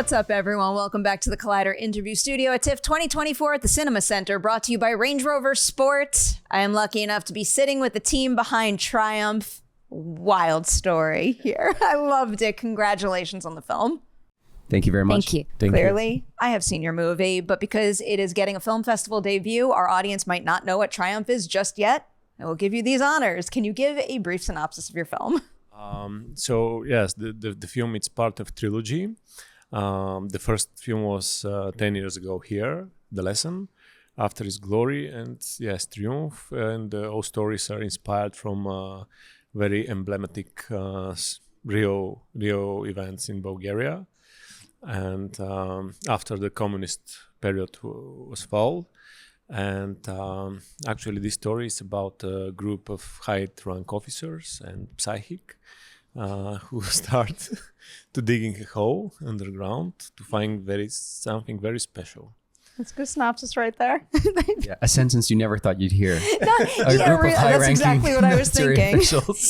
What's up, everyone? Welcome back to the Collider interview studio at TIFF 2024 at the Cinema Center, brought to you by Range Rover Sport. I am lucky enough to be sitting with the team behind Triumph. Wild story here. I loved it. Congratulations on the film. Thank you very much. Thank you. Clearly, I have seen your movie, but because it is getting a film festival debut, our audience might not know what Triumph is just yet. I will give you these honors. Can you give a brief synopsis of your film? So yes, the film, it's part of trilogy. The first film was 10 years ago here, The Lesson, after is Glory, and yes, Triumph, and all stories are inspired from very emblematic real events in Bulgaria. And after the communist period was fall, and actually this story is about a group of high-rank officers and psychic who start to digging a hole underground to find something very special. That's a good synopsis right there. Yeah, a sentence you never thought you'd hear. That's exactly what I was thinking.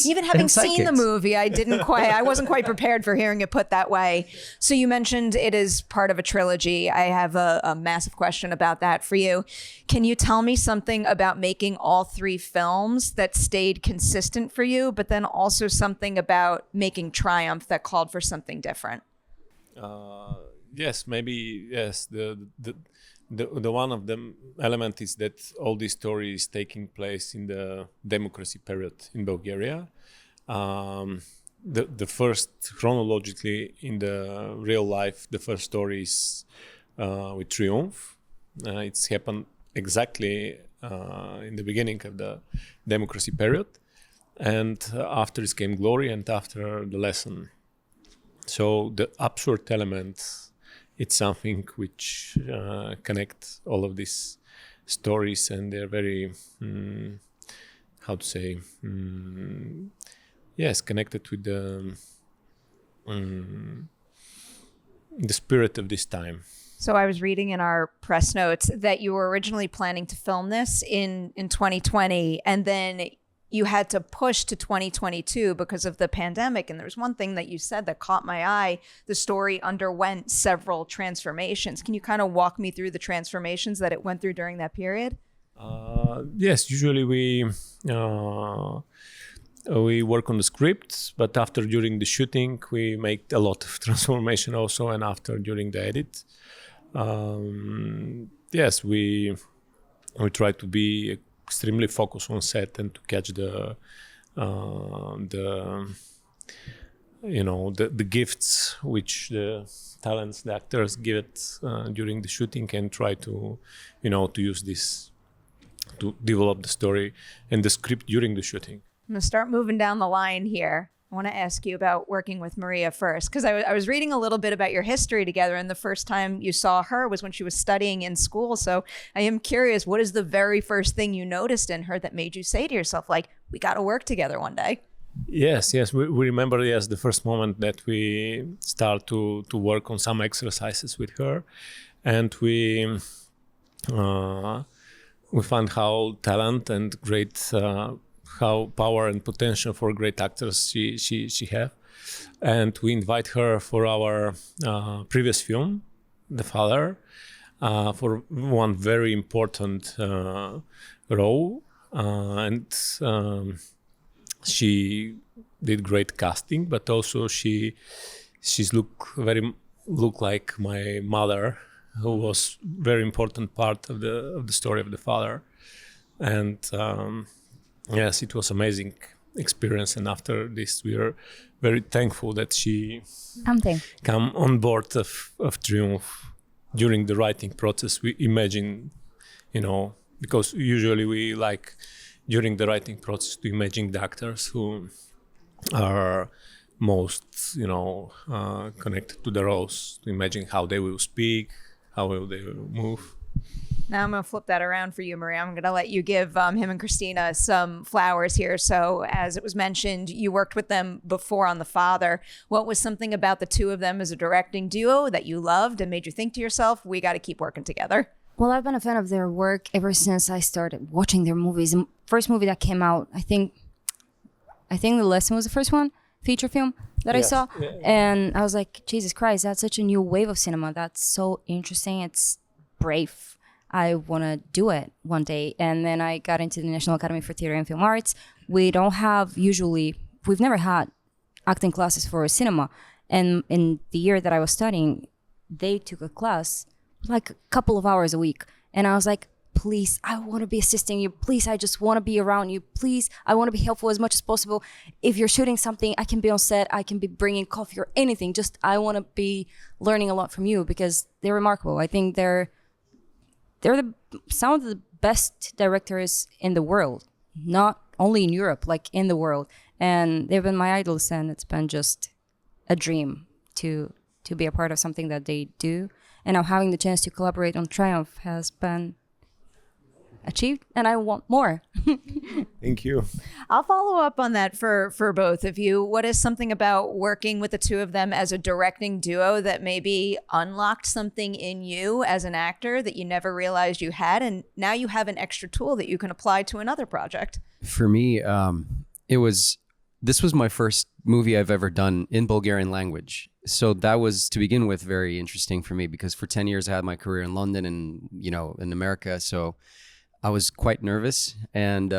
Even having seen the psychics. movie, I wasn't quite prepared for hearing it put that way. So you mentioned it is part of a trilogy. I have a massive question about that for you. Can you tell me something about making all three films that stayed consistent for you, but then also something about making Triumph that called for something different? Yes, maybe yes. The one of the element is that all this story is taking place in the democracy period in Bulgaria. The first, chronologically in the real life, the first story is with Triumph. It's happened exactly in the beginning of the democracy period, and after it came Glory, and after The Lesson. So the absurd element, it's something which connects all of these stories, and they're very, connected with the spirit of this time. So I was reading in our press notes that you were originally planning to film this in 2020, and then you had to push to 2022 because of the pandemic. And there was one thing that you said that caught my eye. The story underwent several transformations. Can you kind of walk me through the transformations that it went through during that period? Yes, usually we work on the script, but during the shooting, we make a lot of transformation also, and during the edit. Yes, we try to be extremely focused on set and to catch the gifts which the talents, the actors give it during the shooting, and try to use this to develop the story and the script during the shooting. I'm gonna start moving down the line here. I want to ask you about working with Maria first, because I was reading a little bit about your history together, and the first time you saw her was when she was studying in school. So I am curious, what is the very first thing you noticed in her that made you say to yourself, like, we got to work together one day? Yes. We remember, the first moment that we start to work on some exercises with her, and we find how talent and great how power and potential for great actors she have, and we invite her for our previous film, The Father, for one very important role, and she did great casting, but also she's look like my mother, who was very important part of the story of The Father, and. Yes, it was amazing experience, and after this, we are very thankful that she come on board of Triumph. During the writing process, we imagine, because usually we like during the writing process to imagine the actors who are most, connected to the roles, to imagine how they will speak, how will they move. Now I'm going to flip that around for you, Maria. I'm going to let you give him and Kristina some flowers here. So as it was mentioned, you worked with them before on The Father. What was something about the two of them as a directing duo that you loved and made you think to yourself, we got to keep working together? Well, I've been a fan of their work ever since I started watching their movies. The first movie that came out, I think The Lesson was the first one, feature film. that I Yes. saw. Yeah. And I was like, Jesus Christ, that's such a new wave of cinema. That's so interesting. It's brave. I want to do it one day. And then I got into the National Academy for Theatre and Film Arts. We've never had acting classes for cinema. And in the year that I was studying, they took a class like a couple of hours a week. And I was like, please, I want to be assisting you. Please, I just want to be around you. Please, I want to be helpful as much as possible. If you're shooting something, I can be on set. I can be bringing coffee or anything. Just, I want to be learning a lot from you because they're remarkable. I think they're some of the best directors in the world, not only in Europe, like in the world. And they've been my idols, and it's been just a dream to be a part of something that they do. And now having the chance to collaborate on Triumph has been achieved, and I want more. Thank you. I'll follow up on that for both of you. What is something about working with the two of them as a directing duo that maybe unlocked something in you as an actor that you never realized you had, and now you have an extra tool that you can apply to another project? For me, this was my first movie I've ever done in Bulgarian language. So that was, to begin with, very interesting for me because for 10 years I had my career in London and, in America. So I was quite nervous. And,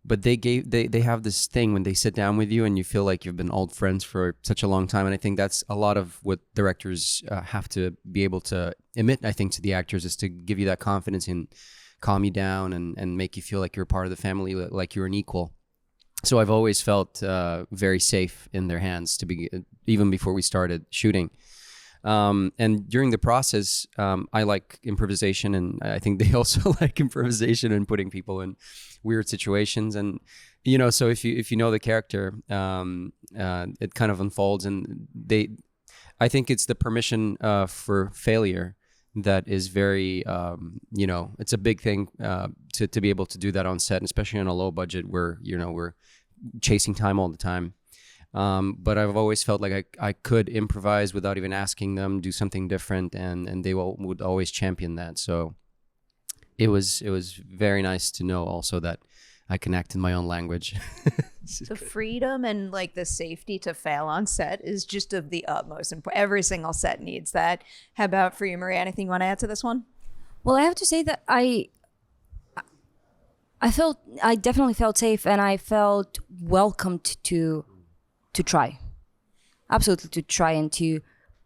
but they have this thing when they sit down with you and you feel like you've been old friends for such a long time. And I think that's a lot of what directors have to be able to emit, I think, to the actors, is to give you that confidence and calm you down and make you feel like you're part of the family, like you're an equal. So I've always felt very safe in their hands even before we started shooting. And during the process, I like improvisation, and I think they also like improvisation and putting people in weird situations. And so if you know the character, it kind of unfolds. And I think it's the permission for failure that is very, it's a big thing to be able to do that on set, and especially on a low budget where we're chasing time all the time. But I've always felt like I could improvise without even asking them, do something different, and they would always champion that. So it was very nice to know also that I can act in my own language. The freedom and like the safety to fail on set is just of the utmost importance. Every single set needs that. How about for you, Maria? Anything you want to add to this one? Well, I have to say that I definitely felt safe, and I felt welcomed to try. Absolutely, to try and to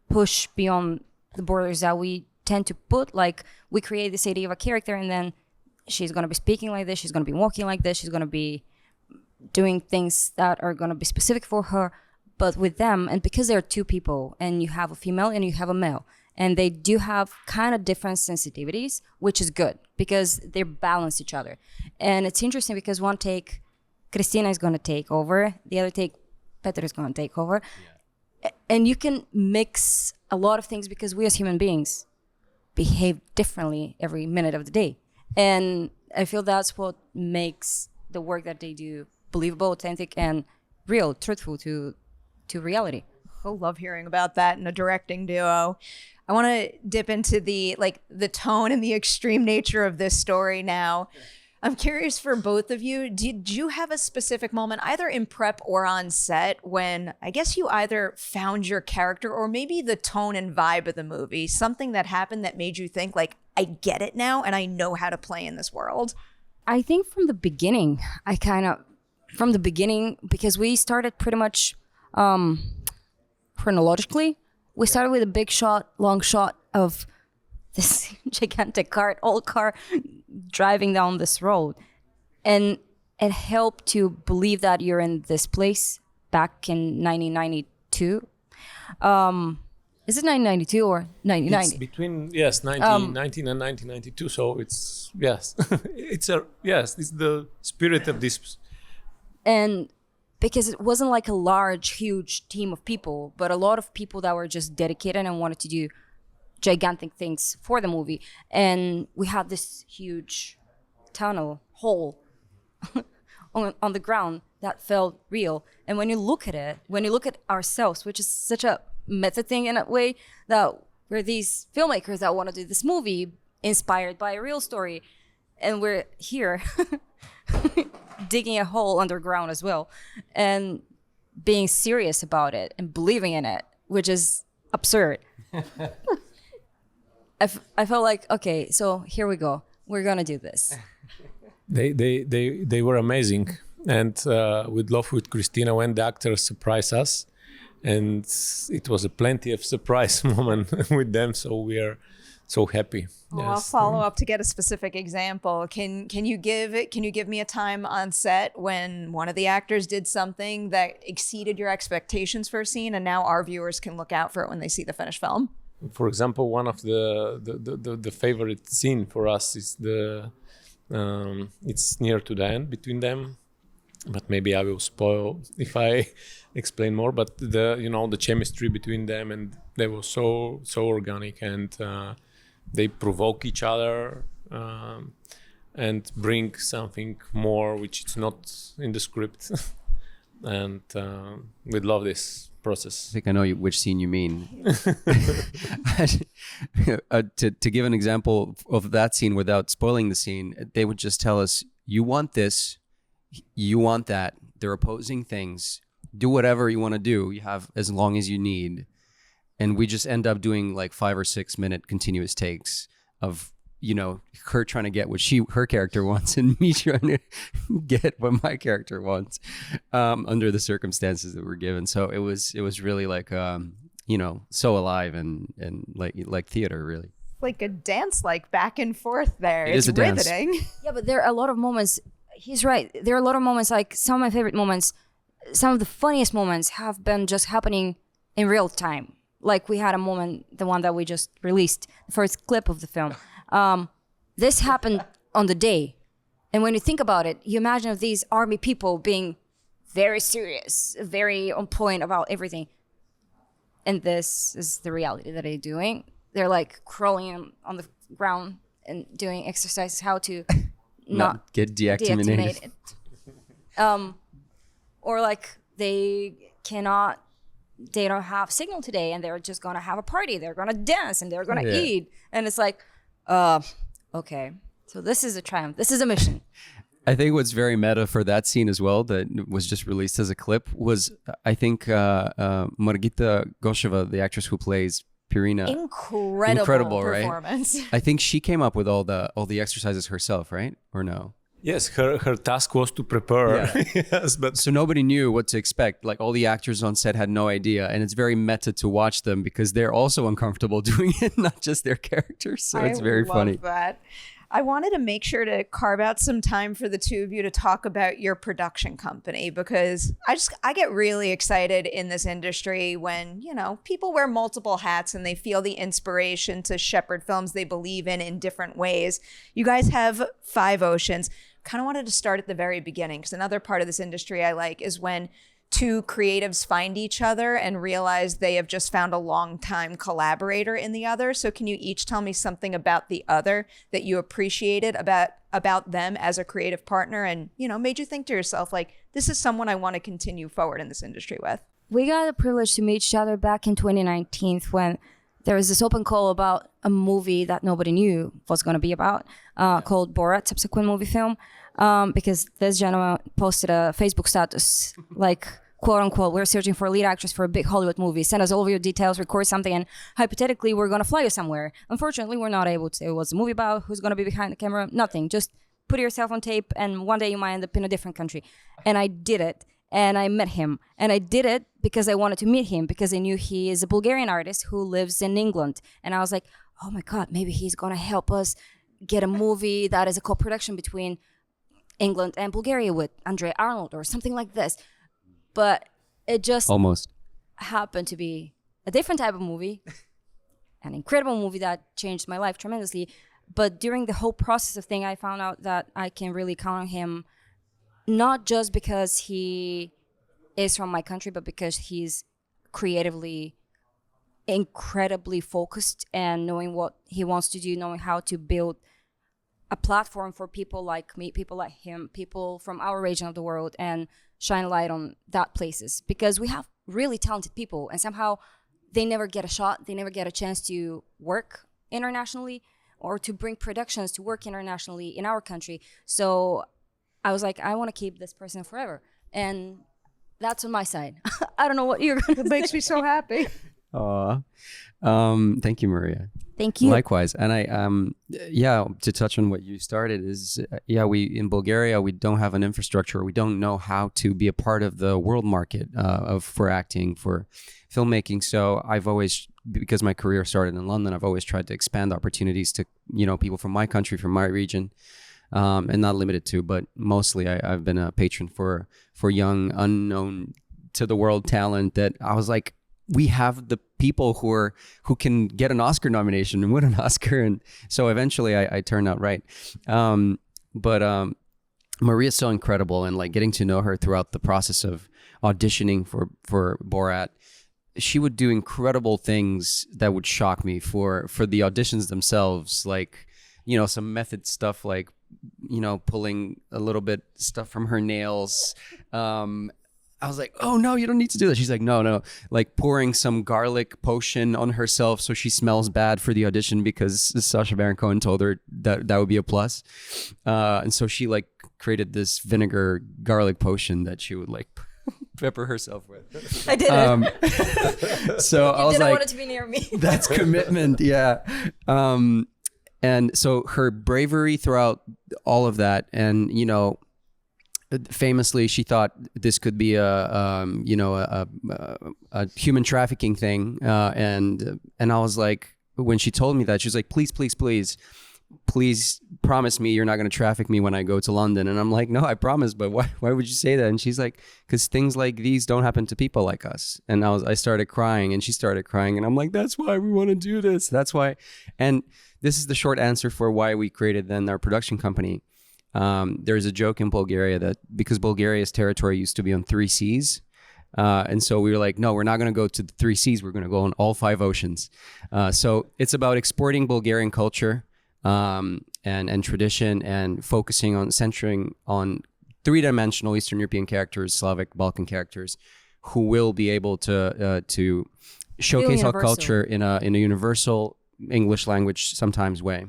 push beyond the borders that we tend to put. Like, we create this idea of a character, and then she's going to be speaking like this, she's going to be walking like this, she's going to be doing things that are going to be specific for her. But with them, and because there are two people, and you have a female and you have a male, and they do have kind of different sensitivities, which is good because they balance each other. And it's interesting because one take, Kristina is going to take over, the other take, Petar is going to take over. Yeah. And you can mix a lot of things because we as human beings behave differently every minute of the day. And I feel that's what makes the work that they do believable, authentic, and real, truthful to reality. I love hearing about that in a directing duo. I want to dip into the tone and the extreme nature of this story now. I'm curious for both of you, did you have a specific moment either in prep or on set when I guess you either found your character or maybe the tone and vibe of the movie, something that happened that made you think like, I get it now and I know how to play in this world? I think from the beginning, because we started pretty much chronologically, we started with a long shot of this gigantic old car driving down this road. And it helped to believe that you're in this place back in 1992. Is it 1992 or 1990? It's between 1919 and 1992. So it's it's the spirit of this. And because it wasn't like a large, huge team of people, but a lot of people that were just dedicated and wanted to do gigantic things for the movie. And we had this huge hole on the ground that felt real. And when you look at ourselves, which is such a method thing in a way, that we're these filmmakers that want to do this movie inspired by a real story, and we're here digging a hole underground as well. And being serious about it and believing in it, which is absurd. I felt like, okay, so here we go. We're gonna do this. They were amazing, and with Love with Kristina, when the actors surprised us, and it was a plenty of surprise moment with them. So we are so happy. Well, I'll follow up to get a specific example. Can you give me a time on set when one of the actors did something that exceeded your expectations for a scene, and now our viewers can look out for it when they see the finished film? For example, one of the favorite scene for us is it's near to the end between them, but maybe I will spoil if I explain more. But the chemistry between them, and they were so organic, and they provoke each other and bring something more which is not in the script. And we love this process. I think I know which scene you mean. To give an example of that scene without spoiling the scene, they would just tell us, you want this, you want that. They're opposing things. Do whatever you want to do. You have as long as you need. And we just end up doing like 5 or 6 minute continuous takes of, her trying to get what her character wants and me trying to get what my character wants under the circumstances that we're given. So it was really like, so alive and like theater, really. Like a dance, like back and forth there. It is a dance. Riveting. Yeah, but there are a lot of moments. He's right. There are a lot of moments, like some of my favorite moments, some of the funniest moments have been just happening in real time. Like we had a moment, the one that we just released, the first clip of the film. This happened on the day. And when you think about it, you imagine of these army people being very serious, very on point about everything. And this is the reality that they're doing. They're like crawling on the ground and doing exercises how to not get deactivated. Or like they don't have signal today, and they're just gonna have a party. They're gonna dance and they're gonna eat. And it's like, okay, so this is a triumph. This is a mission. I think what's very meta for that scene as well, that was just released as a clip, was I think Margita Gosheva, the actress who plays Pirina. Incredible performance. Right? I think she came up with all the exercises herself, right? Or no? Yes, her task was to prepare. Yeah. Yes, but so nobody knew what to expect. Like all the actors on set had no idea, and it's very meta to watch them because they're also uncomfortable doing it, not just their characters. So it's very funny. I love that. I wanted to make sure to carve out some time for the two of you to talk about your production company, because I get really excited in this industry when, people wear multiple hats and they feel the inspiration to shepherd films they believe in different ways. You guys have 5 Oceans. Kind of wanted to start at the very beginning, because another part of this industry I like is when two creatives find each other and realize they have just found a long-time collaborator in the other. So can you each tell me something about the other that you appreciated about them as a creative partner and, made you think to yourself, like, this is someone I want to continue forward in this industry with? We got the privilege to meet each other back in 2019 when there was this open call about a movie that nobody knew was going to be about, called Borat, subsequent movie film, because this gentleman posted a Facebook status, like, quote unquote, we're searching for a lead actress for a big Hollywood movie. Send us all of your details, record something, and hypothetically, we're going to fly you somewhere. Unfortunately, we're not able to say what's the movie about, who's going to be behind the camera, nothing. Just put yourself on tape, and one day you might end up in a different country. And I did it. And I met him. And I did it because I wanted to meet him, because I knew he is a Bulgarian artist who lives in England. And I was like, oh my God, maybe he's going to help us get a movie that is a co-production between England and Bulgaria with Andrei Arnold or something like this. But it just almost happened to be a different type of movie, an incredible movie that changed my life tremendously. But during the whole process of thing, I found out that I can really count on him, not just because he is from my country, but because he's creatively incredibly focused and knowing what he wants to do, knowing how to build a platform for people like me, people like him, people from our region of the world, and shine light on that places. Because we have really talented people, and somehow they never get a shot, they never get a chance to work internationally or to bring productions to work internationally in our country. So I was like, I want to keep this person forever. And That's on my side. I don't know what you're going to. It makes me so happy. Aw. Thank you, Maria. Thank you. Likewise. And I, to touch on what you started is, we, in Bulgaria, we don't have an infrastructure. We don't know how to be a part of the world market for acting, for filmmaking. So I've always, because my career started in London, I've always tried to expand opportunities to, people from my country, from my region, and not limited to, but mostly I've been a patron for young, unknown to the world talent that I was like, we have the people who can get an Oscar nomination and win an Oscar. And so eventually I turned out right. But Maria's so incredible, and like getting to know her throughout the process of auditioning for Borat, she would do incredible things that would shock me for the auditions themselves. Like, some method stuff like, pulling a little bit stuff from her nails. I was like, oh no, you don't need to do that. She's like, no. Like pouring some garlic potion on herself so she smells bad for the audition because Sacha Baron Cohen told her that would be a plus. And so she like created this vinegar garlic potion that she would like pepper herself with. I did it. So I was didn't like, want it to be near me. That's commitment. Yeah. And so her bravery throughout all of that, and, famously, she thought this could be a human trafficking thing, and I was like, when she told me that, she was like, please promise me you're not going to traffic me when I go to London. And I'm like, no, I promise, but why would you say that? And she's like, because things like these don't happen to people like us. And I started crying, and she started crying, and I'm like, that's why we want to do this. That's why. And this is the short answer for why we created then our production company. There's a joke in Bulgaria that because Bulgaria's territory used to be on 3 seas, and so we were like, no, we're not going to go to the 3 seas. We're going to go on all 5 oceans. So it's about exporting Bulgarian culture and tradition, and focusing on centering on 3-dimensional Eastern European characters, Slavic, Balkan characters, who will be able to showcase our culture in a universal English language sometimes way.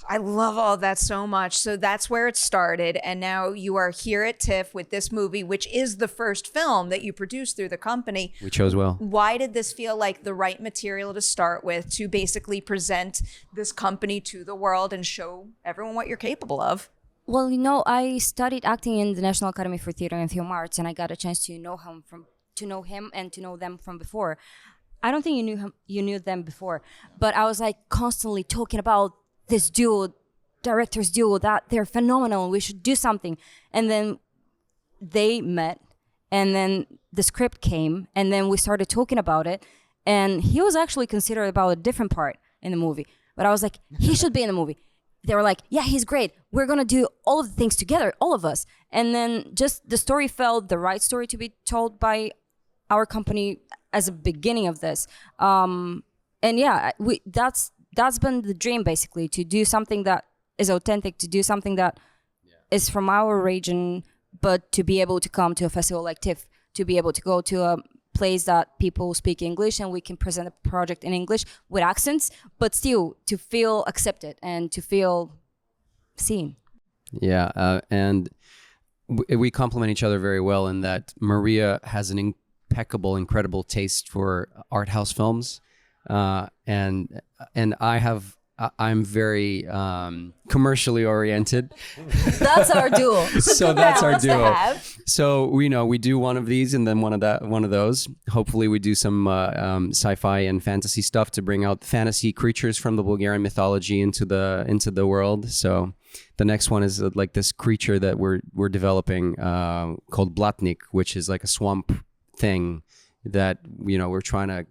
I love all that so much. So that's where it started. And now you are here at TIFF with this movie, which is the first film that you produced through the company. We chose well. Why did this feel like the right material to start with to basically present this company to the world and show everyone what you're capable of? Well, I studied acting in the National Academy for Theatre and Film Arts, and I got a chance to know him and to know them from before. I don't think you knew them before, but I was like constantly talking about this duo, director's duo, that they're phenomenal. We should do something. And then they met, and then the script came, and then we started talking about it. And he was actually considered about a different part in the movie. But I was like, he should be in the movie. They were like, yeah, he's great. We're going to do all of the things together, all of us. And then just the story felt the right story to be told by our company as a beginning of this. And yeah, that's been the dream, basically, to do something that is authentic, to do something that is from our region, but to be able to come to a festival like TIFF, to be able to go to a place that people speak English and we can present a project in English with accents, but still to feel accepted and to feel seen. Yeah, and we complement each other very well in that Maria has an impeccable, incredible taste for art house films. And I'm very commercially oriented. That's our duo. So that's our duo. So we do one of these and then one of those. Hopefully we do some sci-fi and fantasy stuff to bring out fantasy creatures from the Bulgarian mythology into the world. So the next one is like this creature that we're developing called Blatnik, which is like a swamp thing that we're trying to.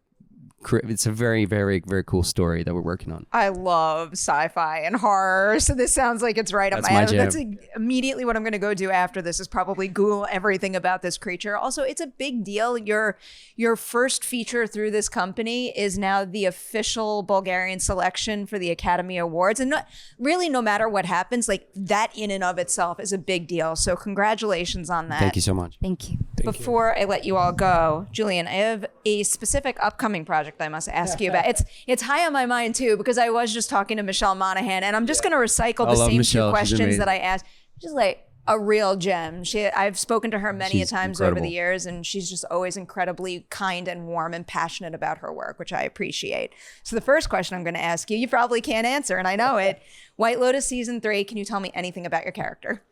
It's a very, very, very cool story that we're working on. I love sci-fi and horror, so this sounds like it's right up my alley. That's immediately what I'm going to go do after this is probably Google everything about this creature. Also, it's a big deal. Your first feature through this company is now the official Bulgarian selection for the Academy Awards. And really, no matter what happens, like that in and of itself is a big deal. So congratulations on that. Thank you so much. Thank you. Before I let you all go, Julian, I have a specific upcoming project I must ask you about. It's high on my mind too, because I was just talking to Michelle Monaghan, and I'm just going to recycle the same 2 questions that I asked. Just like, a real gem. I've spoken to her many She's times incredible. over the years, and she's just always incredibly kind and warm and passionate about her work, which I appreciate. So the first question I'm going to ask you, you probably can't answer, and I know it. White Lotus season 3, can you tell me anything about your character?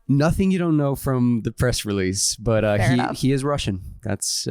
Nothing you don't know from the press release, but he is Russian. That's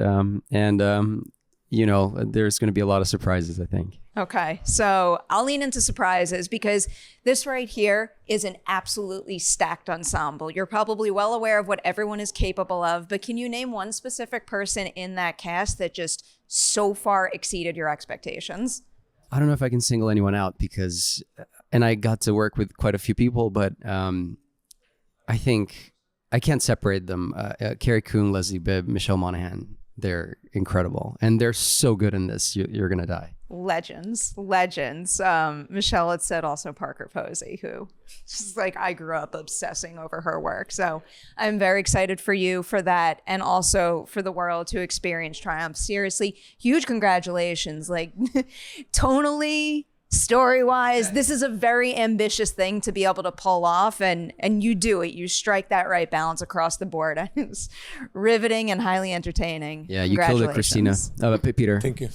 you know, there's going to be a lot of surprises, I think. Okay, so I'll lean into surprises because this right here is an absolutely stacked ensemble. You're probably well aware of what everyone is capable of, but can you name one specific person in that cast that just so far exceeded your expectations? I don't know if I can single anyone out because, and I got to work with quite a few people, but I think I can't separate them. Carrie Coon, Leslie Bibb, Michelle Monaghan. They're incredible. And they're so good in this. You're going to die. Legends. Michelle had said also Parker Posey, who just like I grew up obsessing over her work. So I'm very excited for you for that. And also for the world to experience Triumph. Seriously, huge congratulations. Like tonally, story-wise, this is a very ambitious thing to be able to pull off, and you do it. You strike that right balance across the board. It's riveting and highly entertaining. Yeah, you killed it, Kristina. Peter. Thank you.